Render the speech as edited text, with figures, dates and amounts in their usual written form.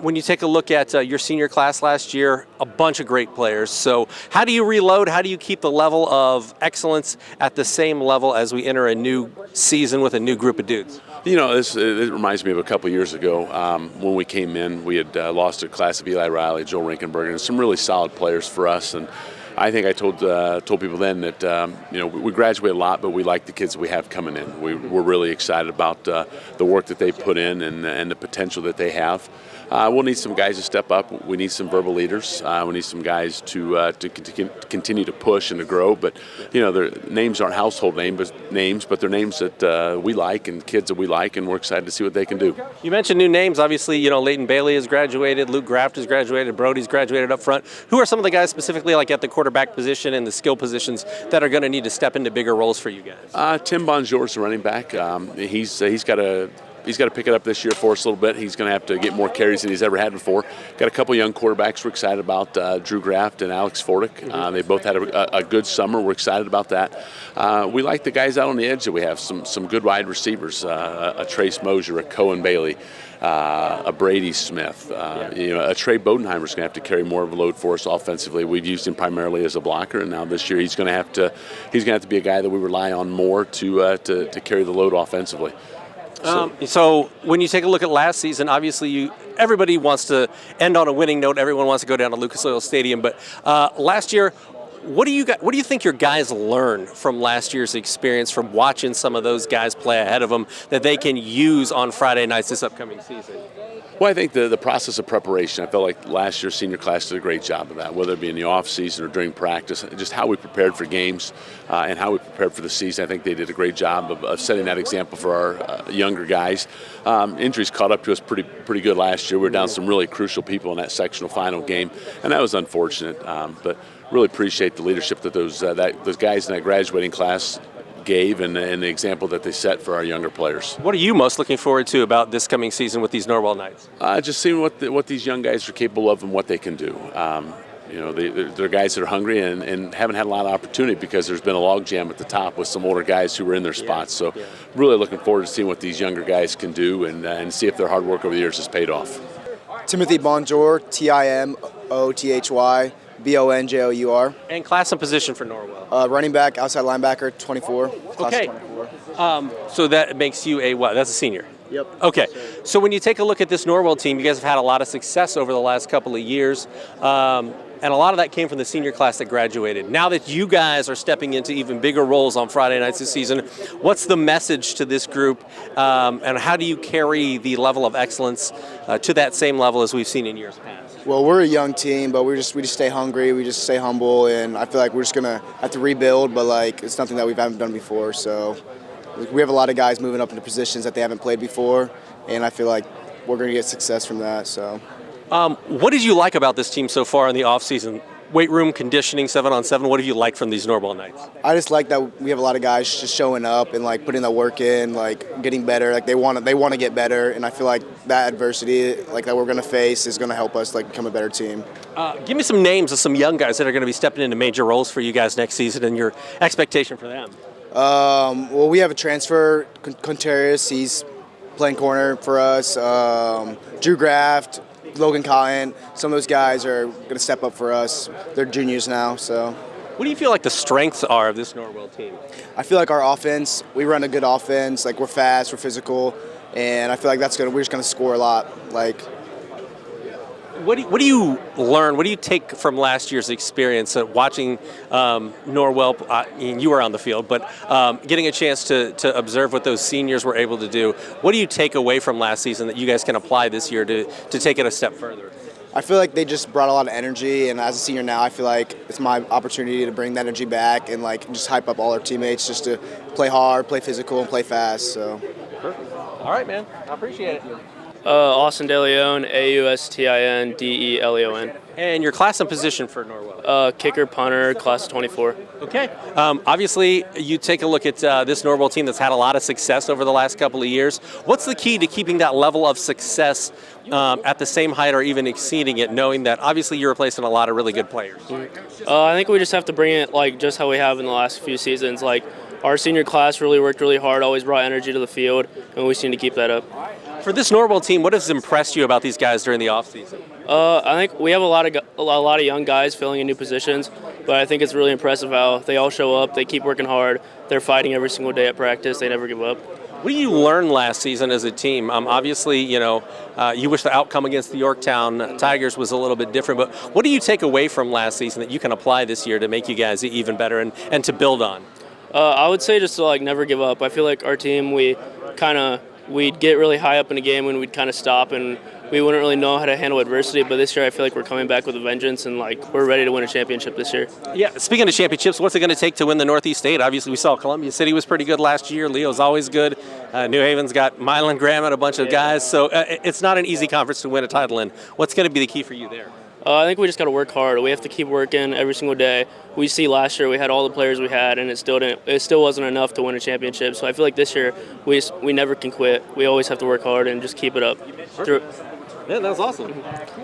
when you take a look at your senior class last year, a bunch of great players. So how do you reload? How do you keep the level of excellence at the same level as we enter a new season with a new group of dudes? You know, it reminds me of a couple years ago when we came in. We had lost a class of Eli Riley, Joel Rinkenberger, and some really solid players for us. And I think I told people then that we graduate a lot, but we like the kids we have coming in. We're really excited about the work that they put in and the potential that they have. We'll need some guys to step up. We need some verbal leaders. We need some guys to continue to push and to grow. But their names aren't household names, but they're names that we like and kids that we like, and we're excited to see what they can do. You mentioned new names. Obviously, Leighton Bailey has graduated, Luke Graft has graduated, Brody's graduated up front. Who are some of the guys specifically, like at the quarterback position and the skill positions, that are going to need to step into bigger roles for you guys? Tim Bonjour's the running back. He's got to pick it up this year for us a little bit. He's going to have to get more carries than he's ever had before. Got a couple young quarterbacks we're excited about, Drew Graft and Alex Fordick. They both had a good summer. We're excited about that. We like the guys out on the edge that we have. Some good wide receivers, a Trace Mosier, a Cohen Bailey, a Brady Smith. A Trey Bodenheimer's going to have to carry more of a load for us offensively. We've used him primarily as a blocker, and now this year he's going to have to be a guy that we rely on more to carry the load offensively. So when you take a look at last season, obviously everybody wants to end on a winning note. Everyone wants to go down to Lucas Oil Stadium. But last year, what do you think your guys learned from last year's experience, from watching some of those guys play ahead of them, that they can use on Friday nights this upcoming season? Well, I think the process of preparation, I felt like last year's senior class did a great job of that, whether it be in the off season or during practice, just how we prepared for games and how we prepared for the season. I think they did a great job of setting that example for our younger guys. Injuries caught up to us pretty good last year. We were down some really crucial people in that sectional final game, and that was unfortunate. But really appreciate the leadership that those guys in that graduating class gave and the example that they set for our younger players. What are you most looking forward to about this coming season with these Norwell Knights? Just seeing what these young guys are capable of and what they can do. They're guys that are hungry and haven't had a lot of opportunity because there's been a logjam at the top with some older guys who were in their spots. So really looking forward to seeing what these younger guys can do and see if their hard work over the years has paid off. Timothy Bonjour, Timothy Bonjour. And class and position for Norwell? Running back, outside linebacker, 24. Class okay. Of 24. So that makes you a what? That's a senior? Yep. Okay. So when you take a look at this Norwell team, you guys have had a lot of success over the last couple of years. And a lot of that came from the senior class that graduated. Now that you guys are stepping into even bigger roles on Friday nights this season, what's the message to this group, and how do you carry the level of excellence to that same level as we've seen in years past? Well, we're a young team, but we just stay hungry, we just stay humble, and I feel like we're just gonna have to rebuild, but it's something that we haven't done before. So we have a lot of guys moving up into positions that they haven't played before, and I feel like we're gonna get success from that. So. What did you like about this team so far in the offseason? Weight room, conditioning, 7-on-7. What have you liked from these Norwell Knights? I just like that we have a lot of guys just showing up and putting the work in, getting better. They want to get better, and I feel like that adversity that we're going to face is going to help us become a better team. Give me some names of some young guys that are going to be stepping into major roles for you guys next season and your expectation for them. Well, we have a transfer, Contreras. He's playing corner for us. Drew Graft, Logan Cotton, some of those guys are going to step up for us. They're juniors now, so. What do you feel like the strengths are of this Norwell team? I feel like our offense, we run a good offense. We're fast, we're physical, and I feel like we're just going to score a lot. What do you learn? What do you take from last year's experience watching Norwell? You were on the field, but getting a chance to observe what those seniors were able to do. What do you take away from last season that you guys can apply this year to take it a step further? I feel like they just brought a lot of energy, and as a senior now, I feel like it's my opportunity to bring that energy back and just hype up all our teammates just to play hard, play physical, and play fast. So. Perfect. All right, man. I appreciate it. Austin DeLeon, AustinDeleon. And your class and position for Norwell? Kicker, punter, class of 24. Okay. Obviously, you take a look at this Norwell team that's had a lot of success over the last couple of years. What's the key to keeping that level of success at the same height or even exceeding it, knowing that obviously you're replacing a lot of really good players? I think we just have to bring it just how we have in the last few seasons. Our senior class really worked really hard, always brought energy to the field, and we just need to keep that up. For this Norwell team, what has impressed you about these guys during the offseason? I think we have a lot of young guys filling in new positions, but I think it's really impressive how they all show up. They keep working hard. They're fighting every single day at practice. They never give up. What did you learn last season as a team? Obviously, you wish the outcome against the Yorktown Tigers was a little bit different, but what do you take away from last season that you can apply this year to make you guys even better and to build on? I would say just to never give up. I feel like our team, we'd get really high up in a game and we'd kind of stop and we wouldn't really know how to handle adversity. But this year, I feel like we're coming back with a vengeance and we're ready to win a championship this year. Yeah. Speaking of championships, what's it going to take to win the Northeast State? Obviously, we saw Columbia City was pretty good last year. Leo's always good. New Haven's got Milan Graham and a bunch of guys. So it's not an easy conference to win a title in. What's going to be the key for you there? I think we just got to work hard. We have to keep working every single day. We see last year we had all the players we had, and it still wasn't enough to win a championship. So I feel like this year we never can quit. We always have to work hard and just keep it up. Yeah, that was awesome.